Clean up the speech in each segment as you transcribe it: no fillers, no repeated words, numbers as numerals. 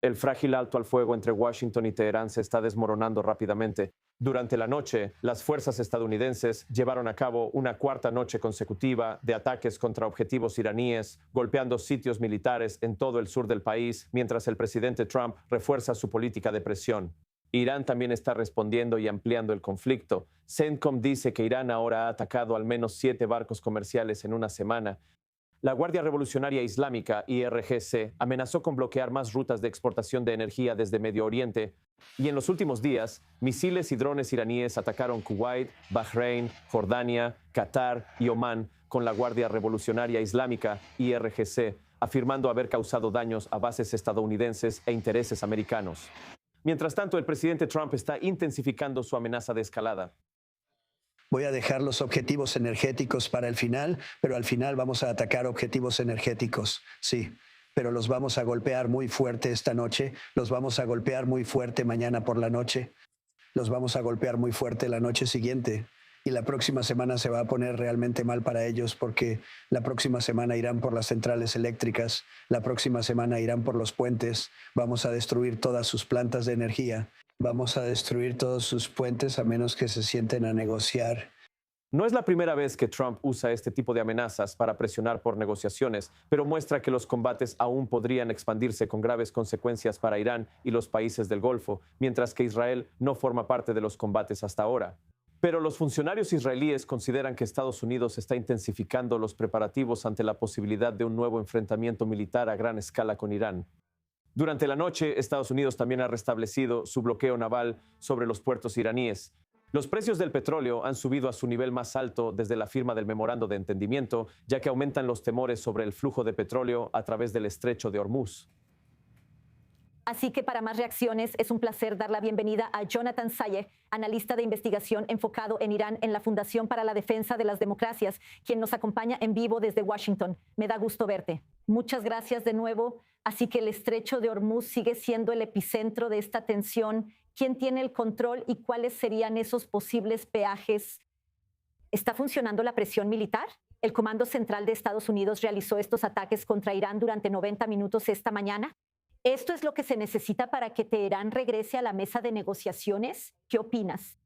El frágil alto al fuego entre Washington y Teherán se está desmoronando rápidamente. Durante la noche, las fuerzas estadounidenses llevaron a cabo una cuarta noche consecutiva de ataques contra objetivos iraníes, golpeando sitios militares en todo el sur del país, mientras el presidente Trump refuerza su política de presión. Irán también está respondiendo y ampliando el conflicto. CENTCOM dice que Irán ahora ha atacado al menos 7 barcos comerciales en una semana. La Guardia Revolucionaria Islámica, IRGC, amenazó con bloquear más rutas de exportación de energía desde Medio Oriente. Y en los últimos días, misiles y drones iraníes atacaron Kuwait, Bahrein, Jordania, Qatar y Omán con la Guardia Revolucionaria Islámica, IRGC, afirmando haber causado daños a bases estadounidenses e intereses americanos. Mientras tanto, el presidente Trump está intensificando su amenaza de escalada. Voy a dejar los objetivos energéticos para el final, pero al final vamos a atacar objetivos energéticos, sí. Pero los vamos a golpear muy fuerte esta noche, los vamos a golpear muy fuerte mañana por la noche, los vamos a golpear muy fuerte la noche siguiente. Y la próxima semana se va a poner realmente mal para ellos porque la próxima semana irán por las centrales eléctricas, la próxima semana irán por los puentes, vamos a destruir todas sus plantas de energía, vamos a destruir todos sus puentes a menos que se sienten a negociar. No es la primera vez que Trump usa este tipo de amenazas para presionar por negociaciones, pero muestra que los combates aún podrían expandirse con graves consecuencias para Irán y los países del Golfo, mientras que Israel no forma parte de los combates hasta ahora. Pero los funcionarios israelíes consideran que Estados Unidos está intensificando los preparativos ante la posibilidad de un nuevo enfrentamiento militar a gran escala con Irán. Durante la noche, Estados Unidos también ha restablecido su bloqueo naval sobre los puertos iraníes. Los precios del petróleo han subido a su nivel más alto desde la firma del memorando de entendimiento, ya que aumentan los temores sobre el flujo de petróleo a través del estrecho de Hormuz. Así que para más reacciones, es un placer dar la bienvenida a Jonathan Sayegh, analista de investigación enfocado en Irán en la Fundación para la Defensa de las Democracias, quien nos acompaña en vivo desde Washington. Me da gusto verte. Muchas gracias de nuevo. Así que el estrecho de Hormuz sigue siendo el epicentro de esta tensión. ¿Quién tiene el control y cuáles serían esos posibles peajes? ¿Está funcionando la presión militar? El Comando Central de Estados Unidos realizó estos ataques contra Irán durante 90 minutos esta mañana. ¿Esto es lo que se necesita para que Teherán regrese a la mesa de negociaciones? ¿Qué opinas?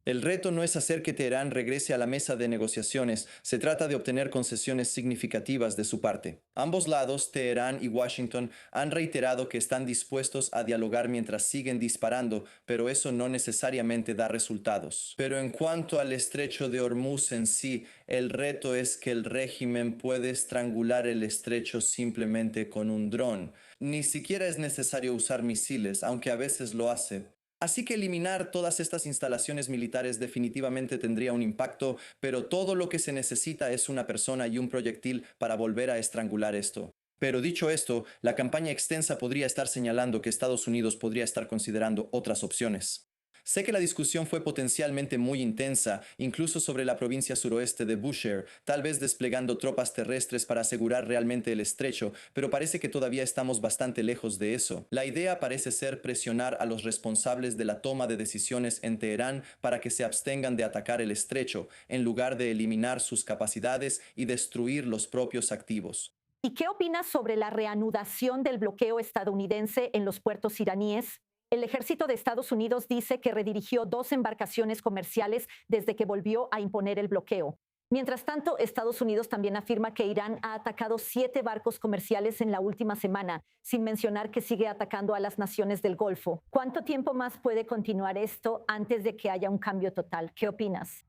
El reto no es hacer que Teherán regrese a la mesa de negociaciones, se trata de obtener concesiones significativas de su parte. Ambos lados, Teherán y Washington, han reiterado que están dispuestos a dialogar mientras siguen disparando, pero eso no necesariamente da resultados. Pero en cuanto al estrecho de Hormuz en sí, el reto es que el régimen puede estrangular el estrecho simplemente con un dron. Ni siquiera es necesario usar misiles, aunque a veces lo hace. Así que eliminar todas estas instalaciones militares definitivamente tendría un impacto, pero todo lo que se necesita es una persona y un proyectil para volver a estrangular esto. Pero dicho esto, la campaña extensa podría estar señalando que Estados Unidos podría estar considerando otras opciones. Sé que la discusión fue potencialmente muy intensa, incluso sobre la provincia suroeste de Bushehr, tal vez desplegando tropas terrestres para asegurar realmente el estrecho, pero parece que todavía estamos bastante lejos de eso. La idea parece ser presionar a los responsables de la toma de decisiones en Teherán para que se abstengan de atacar el estrecho, en lugar de eliminar sus capacidades y destruir los propios activos. ¿Y qué opinas sobre la reanudación del bloqueo estadounidense en los puertos iraníes? El ejército de Estados Unidos dice que redirigió 2 embarcaciones comerciales desde que volvió a imponer el bloqueo. Mientras tanto, Estados Unidos también afirma que Irán ha atacado 7 barcos comerciales en la última semana, sin mencionar que sigue atacando a las naciones del Golfo. ¿Cuánto tiempo más puede continuar esto antes de que haya un cambio total? ¿Qué opinas?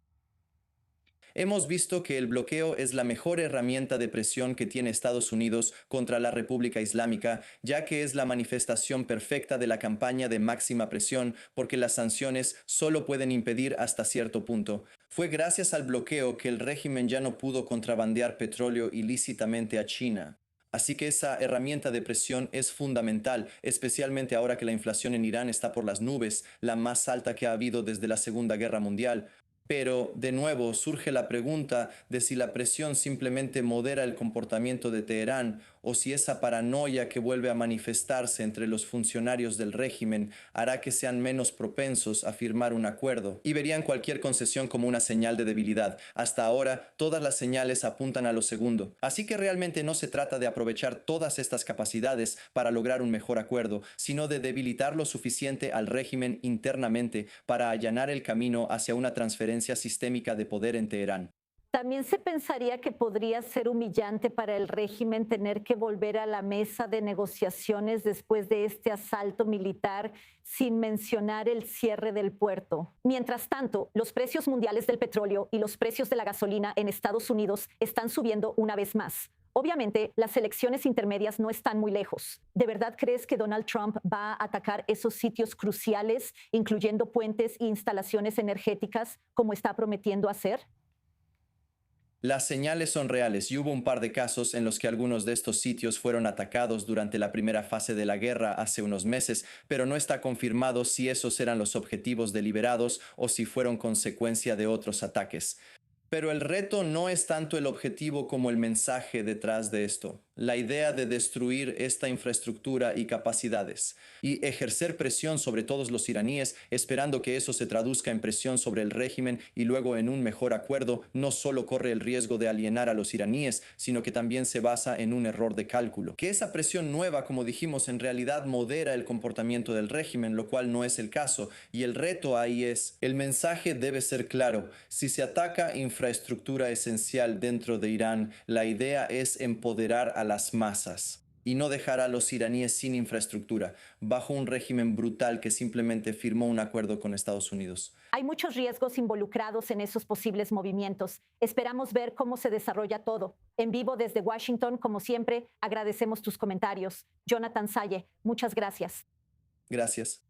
Hemos visto que el bloqueo es la mejor herramienta de presión que tiene Estados Unidos contra la República Islámica, ya que es la manifestación perfecta de la campaña de máxima presión, porque las sanciones solo pueden impedir hasta cierto punto. Fue gracias al bloqueo que el régimen ya no pudo contrabandear petróleo ilícitamente a China. Así que esa herramienta de presión es fundamental, especialmente ahora que la inflación en Irán está por las nubes, la más alta que ha habido desde la Segunda Guerra Mundial. Pero, de nuevo, surge la pregunta de si la presión simplemente modera el comportamiento de Teherán o si esa paranoia que vuelve a manifestarse entre los funcionarios del régimen hará que sean menos propensos a firmar un acuerdo y verían cualquier concesión como una señal de debilidad. Hasta ahora, todas las señales apuntan a lo segundo. Así que realmente no se trata de aprovechar todas estas capacidades para lograr un mejor acuerdo, sino de debilitar lo suficiente al régimen internamente para allanar el camino hacia una transferencia sistémica de poder en Teherán. También se pensaría que podría ser humillante para el régimen tener que volver a la mesa de negociaciones después de este asalto militar, sin mencionar el cierre del puerto. Mientras tanto, los precios mundiales del petróleo y los precios de la gasolina en Estados Unidos están subiendo una vez más. Obviamente, las elecciones intermedias no están muy lejos. ¿De verdad crees que Donald Trump va a atacar esos sitios cruciales, incluyendo puentes e instalaciones energéticas, como está prometiendo hacer? Las señales son reales y hubo un par de casos en los que algunos de estos sitios fueron atacados durante la primera fase de la guerra hace unos meses, pero no está confirmado si esos eran los objetivos deliberados o si fueron consecuencia de otros ataques. Pero el reto no es tanto el objetivo como el mensaje detrás de esto. La idea de destruir esta infraestructura y capacidades y ejercer presión sobre todos los iraníes, esperando que eso se traduzca en presión sobre el régimen y luego en un mejor acuerdo, no solo corre el riesgo de alienar a los iraníes, sino que también se basa en un error de cálculo. Que esa presión nueva, como dijimos, en realidad modera el comportamiento del régimen, lo cual no es el caso. Y el reto ahí es, el mensaje debe ser claro. Si se ataca infraestructura esencial dentro de Irán, la idea es empoderar a las masas y no dejar a los iraníes sin infraestructura, bajo un régimen brutal que simplemente firmó un acuerdo con Estados Unidos. Hay muchos riesgos involucrados en esos posibles movimientos. Esperamos ver cómo se desarrolla todo. En vivo desde Washington, como siempre, agradecemos tus comentarios. Jonathan Salle, muchas gracias. Gracias.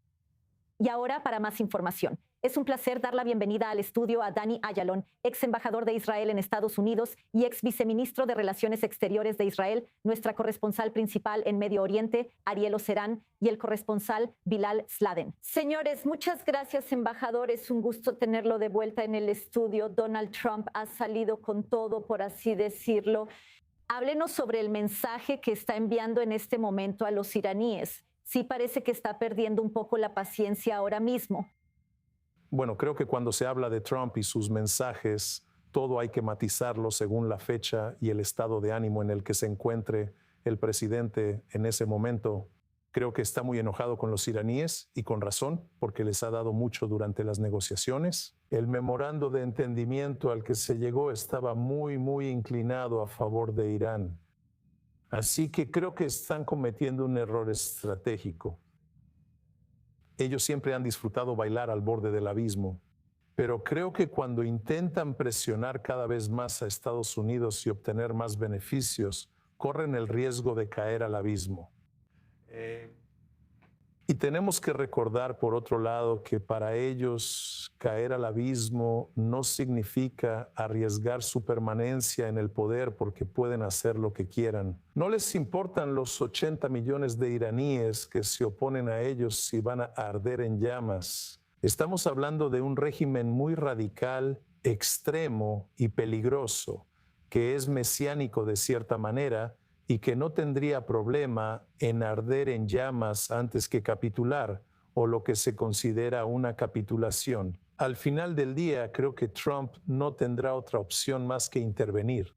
Y ahora para más información. Es un placer dar la bienvenida al estudio a Dani Ayalon, ex embajador de Israel en Estados Unidos y ex viceministro de Relaciones Exteriores de Israel, nuestra corresponsal principal en Medio Oriente, Ariel Oserán, y el corresponsal Bilal Sladen. Señores, muchas gracias, embajador. Es un gusto tenerlo de vuelta en el estudio. Donald Trump ha salido con todo, por así decirlo. Háblenos sobre el mensaje que está enviando en este momento a los iraníes. Sí parece que está perdiendo un poco la paciencia ahora mismo. Bueno, creo que cuando se habla de Trump y sus mensajes, todo hay que matizarlo según la fecha y el estado de ánimo en el que se encuentre el presidente en ese momento. Creo que está muy enojado con los iraníes y con razón, porque les ha dado mucho durante las negociaciones. El memorando de entendimiento al que se llegó estaba muy inclinado a favor de Irán. Así que creo que están cometiendo un error estratégico. Ellos siempre han disfrutado bailar al borde del abismo, pero creo que cuando intentan presionar cada vez más a Estados Unidos y obtener más beneficios, corren el riesgo de caer al abismo. Y tenemos que recordar, por otro lado, que para ellos caer al abismo no significa arriesgar su permanencia en el poder porque pueden hacer lo que quieran. No les importan los 80 millones de iraníes que se oponen a ellos si van a arder en llamas. Estamos hablando de un régimen muy radical, extremo y peligroso, que es mesiánico de cierta manera, y que no tendría problema en arder en llamas antes que capitular, o lo que se considera una capitulación. Al final del día, creo que Trump no tendrá otra opción más que intervenir.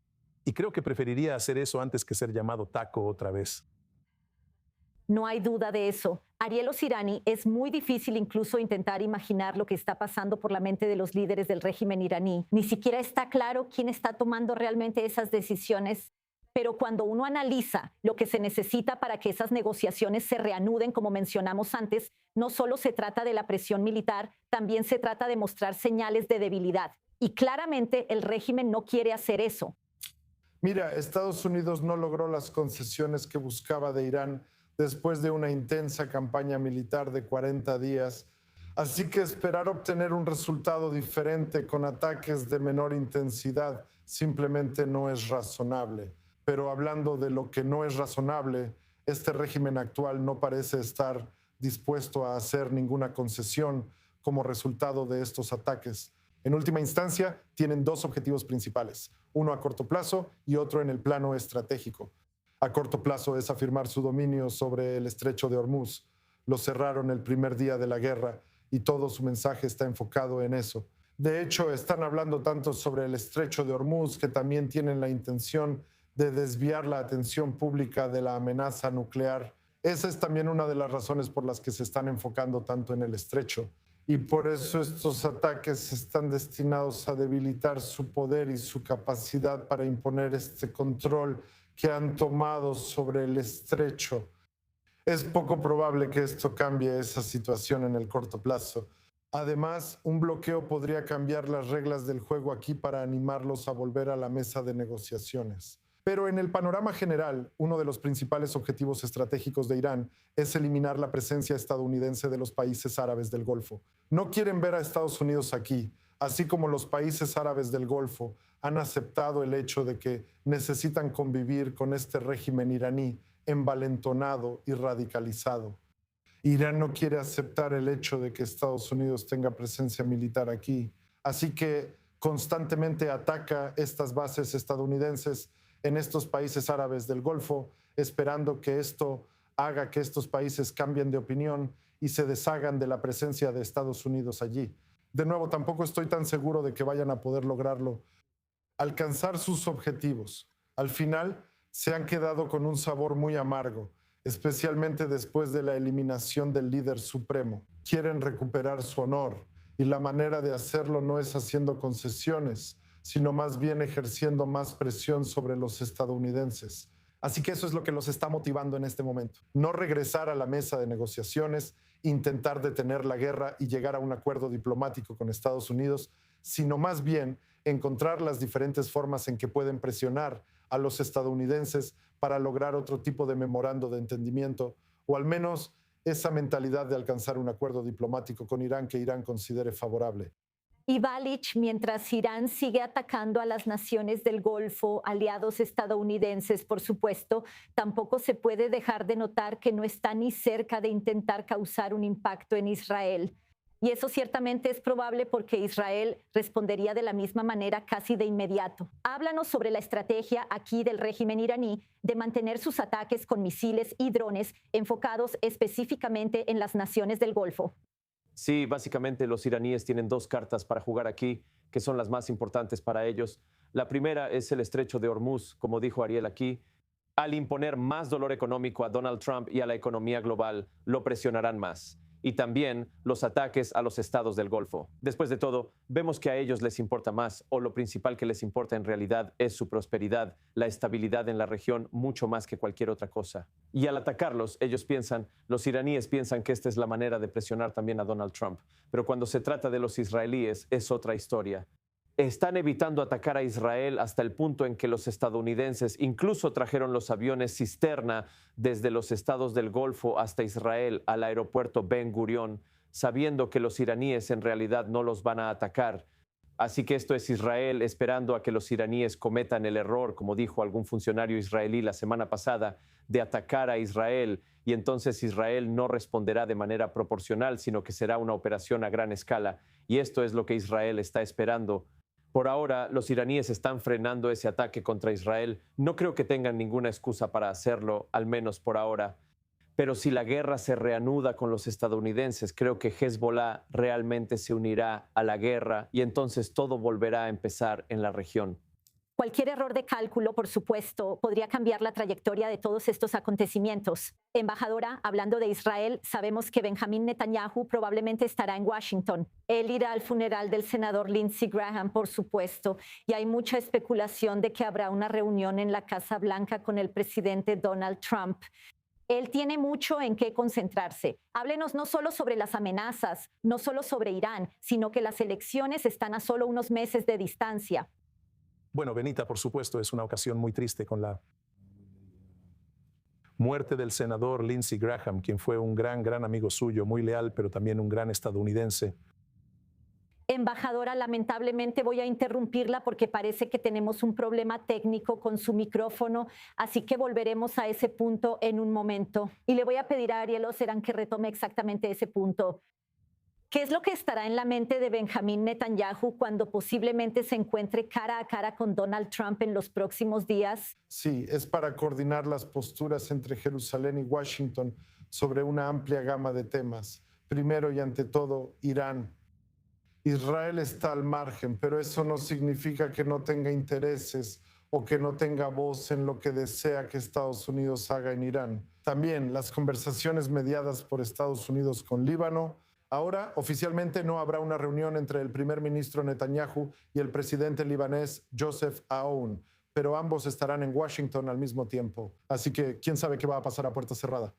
Y creo que preferiría hacer eso antes que ser llamado taco otra vez. No hay duda de eso. Ariel Osirani, es muy difícil incluso intentar imaginar lo que está pasando por la mente de los líderes del régimen iraní. Ni siquiera está claro quién está tomando realmente esas decisiones. Pero cuando uno analiza lo que se necesita para que esas negociaciones se reanuden, como mencionamos antes, no solo se trata de la presión militar, también se trata de mostrar señales de debilidad. Y claramente el régimen no quiere hacer eso. Mira, Estados Unidos no logró las concesiones que buscaba de Irán después de una intensa campaña militar de 40 días. Así que esperar obtener un resultado diferente con ataques de menor intensidad simplemente no es razonable. Pero hablando de lo que no es razonable, este régimen actual no parece estar dispuesto a hacer ninguna concesión como resultado de estos ataques. En última instancia, tienen dos objetivos principales, uno a corto plazo y otro en el plano estratégico. a corto plazo es afirmar su dominio sobre el estrecho de Hormuz. Lo cerraron el primer día de la guerra y todo su mensaje está enfocado en eso. De hecho, están hablando tanto sobre el estrecho de Hormuz que también tienen la intención de desviar la atención pública de la amenaza nuclear. Esa es también una de las razones por las que se están enfocando tanto en el estrecho. Y por eso estos ataques están destinados a debilitar su poder y su capacidad para imponer este control que han tomado sobre el estrecho. Es poco probable que esto cambie esa situación en el corto plazo. Además, un bloqueo podría cambiar las reglas del juego aquí para animarlos a volver a la mesa de negociaciones. Pero en el panorama general, uno de los principales objetivos estratégicos de Irán es eliminar la presencia estadounidense de los países árabes del Golfo. No quieren ver a Estados Unidos aquí, así como los países árabes del Golfo han aceptado el hecho de que necesitan convivir con este régimen iraní envalentonado y radicalizado. Irán no quiere aceptar el hecho de que Estados Unidos tenga presencia militar aquí, así que constantemente ataca estas bases estadounidenses en estos países árabes del Golfo, esperando que esto haga que estos países cambien de opinión y se deshagan de la presencia de Estados Unidos allí. De nuevo, tampoco estoy tan seguro de que vayan a poder lograrlo. Alcanzar sus objetivos. Al final, se han quedado con un sabor muy amargo, especialmente después de la eliminación del líder supremo. Quieren recuperar su honor y la manera de hacerlo no es haciendo concesiones, sino más bien ejerciendo más presión sobre los estadounidenses. Así que eso es lo que los está motivando en este momento. No regresar a la mesa de negociaciones, intentar detener la guerra y llegar a un acuerdo diplomático con Estados Unidos, sino más bien encontrar las diferentes formas en que pueden presionar a los estadounidenses para lograr otro tipo de memorando de entendimiento, o al menos esa mentalidad de alcanzar un acuerdo diplomático con Irán que Irán considere favorable. Y Balich, mientras Irán sigue atacando a las naciones del Golfo, aliados estadounidenses, por supuesto, tampoco se puede dejar de notar que no está ni cerca de intentar causar un impacto en Israel. Y eso ciertamente es probable porque Israel respondería de la misma manera casi de inmediato. Háblanos sobre la estrategia aquí del régimen iraní de mantener sus ataques con misiles y drones enfocados específicamente en las naciones del Golfo. Sí, básicamente los iraníes tienen dos cartas para jugar aquí, que son las más importantes para ellos. La primera es el estrecho de Hormuz, como dijo Ariel aquí. Al imponer más dolor económico a Donald Trump y a la economía global, lo presionarán más. Y también los ataques a los estados del Golfo. Después de todo, vemos que a ellos les importa más, o lo principal que les importa en realidad es su prosperidad, la estabilidad en la región, mucho más que cualquier otra cosa. Y al atacarlos, los iraníes piensan que esta es la manera de presionar también a Donald Trump. Pero cuando se trata de los israelíes, es otra historia. Están evitando atacar a Israel hasta el punto en que los estadounidenses incluso trajeron los aviones cisterna desde los estados del Golfo hasta Israel al aeropuerto Ben Gurion, sabiendo que los iraníes en realidad no los van a atacar. Así que esto es Israel esperando a que los iraníes cometan el error, como dijo algún funcionario israelí la semana pasada, de atacar a Israel, y entonces Israel no responderá de manera proporcional, sino que será una operación a gran escala. Y esto es lo que Israel está esperando. Por ahora, los iraníes están frenando ese ataque contra Israel. No creo que tengan ninguna excusa para hacerlo, al menos por ahora. Pero si la guerra se reanuda con los estadounidenses, creo que Hezbollah realmente se unirá a la guerra y entonces todo volverá a empezar en la región. Cualquier error de cálculo, por supuesto, podría cambiar la trayectoria de todos estos acontecimientos. Embajadora, hablando de Israel, sabemos que Benjamín Netanyahu probablemente estará en Washington. Él irá al funeral del senador Lindsey Graham, por supuesto, y hay mucha especulación de que habrá una reunión en la Casa Blanca con el presidente Donald Trump. Él tiene mucho en qué concentrarse. Háblenos no solo sobre las amenazas, no solo sobre Irán, sino que las elecciones están a solo unos meses de distancia. Bueno, Benita, por supuesto, es una ocasión muy triste con la muerte del senador Lindsey Graham, quien fue un gran amigo suyo, muy leal, pero también un gran estadounidense. Embajadora, lamentablemente voy a interrumpirla porque parece que tenemos un problema técnico con su micrófono, así que volveremos a ese punto en un momento. Y le voy a pedir a Ariel Oserán que retome exactamente ese punto. ¿Qué es lo que estará en la mente de Benjamín Netanyahu cuando posiblemente se encuentre cara a cara con Donald Trump en los próximos días? Sí, es para coordinar las posturas entre Jerusalén y Washington sobre una amplia gama de temas. Primero y ante todo, Irán. Israel está al margen, pero eso no significa que no tenga intereses o que no tenga voz en lo que desea que Estados Unidos haga en Irán. También las conversaciones mediadas por Estados Unidos con Líbano. Ahora, oficialmente no habrá una reunión entre el primer ministro Netanyahu y el presidente libanés Joseph Aoun, pero ambos estarán en Washington al mismo tiempo. Así que quién sabe qué va a pasar a puerta cerrada.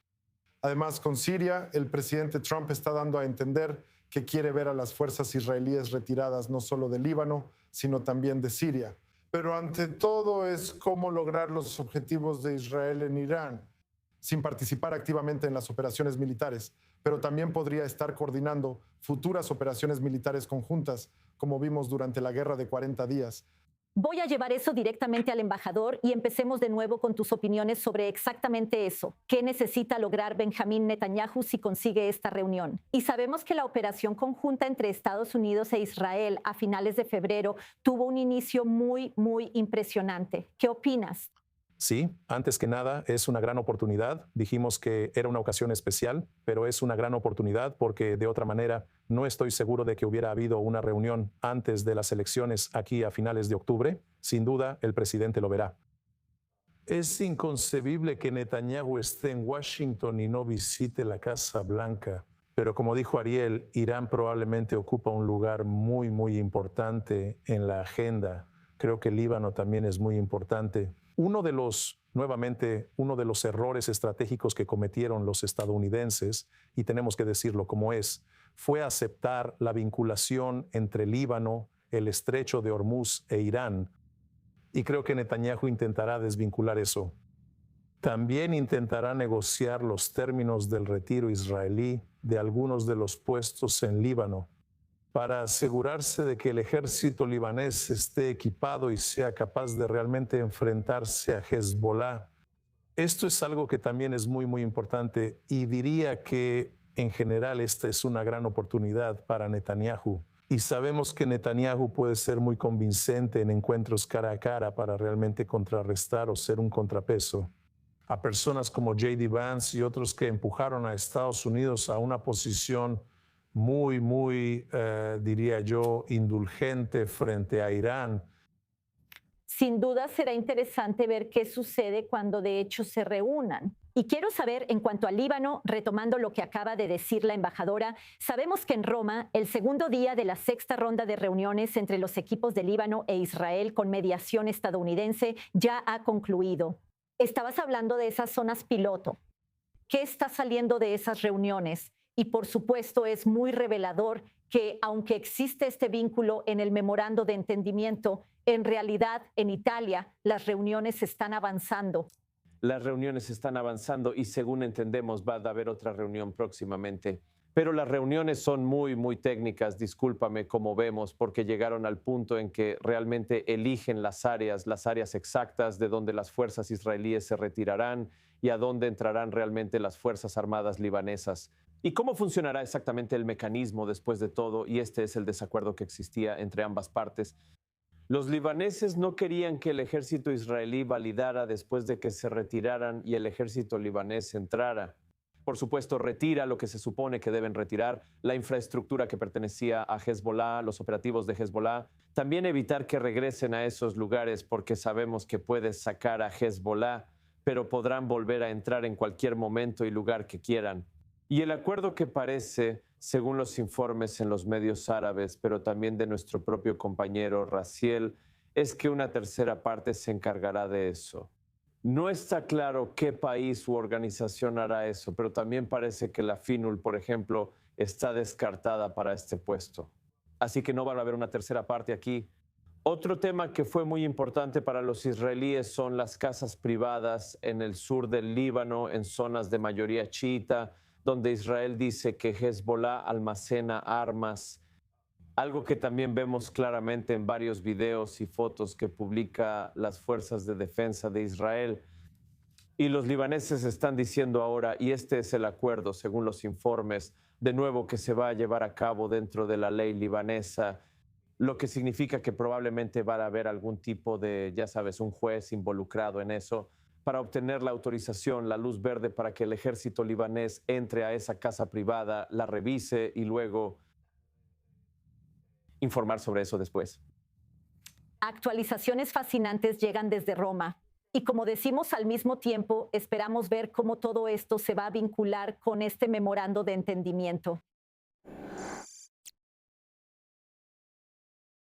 Además, con Siria, el presidente Trump está dando a entender que quiere ver a las fuerzas israelíes retiradas no solo de Líbano, sino también de Siria. Pero ante todo es cómo lograr los objetivos de Israel en Irán, sin participar activamente en las operaciones militares, pero también podría estar coordinando futuras operaciones militares conjuntas, como vimos durante la guerra de 40 días. Voy a llevar eso directamente al embajador y empecemos de nuevo con tus opiniones sobre exactamente eso. ¿Qué necesita lograr Benjamín Netanyahu si consigue esta reunión? Y sabemos que la operación conjunta entre Estados Unidos e Israel a finales de febrero tuvo un inicio muy impresionante. ¿Qué opinas? Sí, antes que nada es una gran oportunidad. Dijimos que era una ocasión especial, pero es una gran oportunidad porque de otra manera no estoy seguro de que hubiera habido una reunión antes de las elecciones aquí a finales de octubre. Sin duda, el presidente lo verá. Es inconcebible que Netanyahu esté en Washington y no visite la Casa Blanca. Pero como dijo Ariel, Irán probablemente ocupa un lugar muy importante en la agenda. Creo que Líbano también es muy importante. Uno de los errores estratégicos que cometieron los estadounidenses, y tenemos que decirlo como es, fue aceptar la vinculación entre Líbano, el Estrecho de Hormuz e Irán. Y creo que Netanyahu intentará desvincular eso. También intentará negociar los términos del retiro israelí de algunos de los puestos en Líbano, para asegurarse de que el ejército libanés esté equipado y sea capaz de realmente enfrentarse a Hezbollah. Esto es algo que también es muy importante y diría que en general esta es una gran oportunidad para Netanyahu. Y sabemos que Netanyahu puede ser muy convincente en encuentros cara a cara para realmente contrarrestar o ser un contrapeso a personas como J.D. Vance y otros que empujaron a Estados Unidos a una posición muy, diría yo, indulgente frente a Irán. Sin duda será interesante ver qué sucede cuando de hecho se reúnan. Y quiero saber, en cuanto al Líbano, retomando lo que acaba de decir la embajadora, sabemos que en Roma, el segundo día de la sexta ronda de reuniones entre los equipos de Líbano e Israel con mediación estadounidense ya ha concluido. Estabas hablando de esas zonas piloto. ¿Qué está saliendo de esas reuniones? Y por supuesto es muy revelador que aunque existe este vínculo en el memorando de entendimiento, en realidad en Italia las reuniones están avanzando. Las reuniones están avanzando y según entendemos va a haber otra reunión próximamente. Pero las reuniones son muy técnicas, discúlpame, como vemos, porque llegaron al punto en que realmente eligen las áreas exactas de donde las fuerzas israelíes se retirarán y a dónde entrarán realmente las Fuerzas Armadas libanesas. ¿Y cómo funcionará exactamente el mecanismo después de todo? Y este es el desacuerdo que existía entre ambas partes. Los libaneses no querían que el ejército israelí validara después de que se retiraran y el ejército libanés entrara. Por supuesto, retira lo que se supone que deben retirar, la infraestructura que pertenecía a Hezbollah, los operativos de Hezbollah. También evitar que regresen a esos lugares porque sabemos que puedes sacar a Hezbollah, pero podrán volver a entrar en cualquier momento y lugar que quieran. Y el acuerdo que parece, según los informes en los medios árabes, pero también de nuestro propio compañero Raziel, es que una tercera parte se encargará de eso. No está claro qué país u organización hará eso, pero también parece que la FINUL, por ejemplo, está descartada para este puesto. Así que no va a haber una tercera parte aquí. Otro tema que fue muy importante para los israelíes son las casas privadas en el sur del Líbano, en zonas de mayoría chiita, donde Israel dice que Hezbollah almacena armas. Algo que también vemos claramente en varios videos y fotos que publica las fuerzas de defensa de Israel. Y los libaneses están diciendo ahora, y este es el acuerdo, según los informes, de nuevo que se va a llevar a cabo dentro de la ley libanesa, lo que significa que probablemente va a haber algún tipo de, ya sabes, un juez involucrado en eso para obtener la autorización, la luz verde para que el ejército libanés entre a esa casa privada, la revise y luego informar sobre eso después. Actualizaciones fascinantes llegan desde Roma. Y como decimos al mismo tiempo, esperamos ver cómo todo esto se va a vincular con este memorando de entendimiento.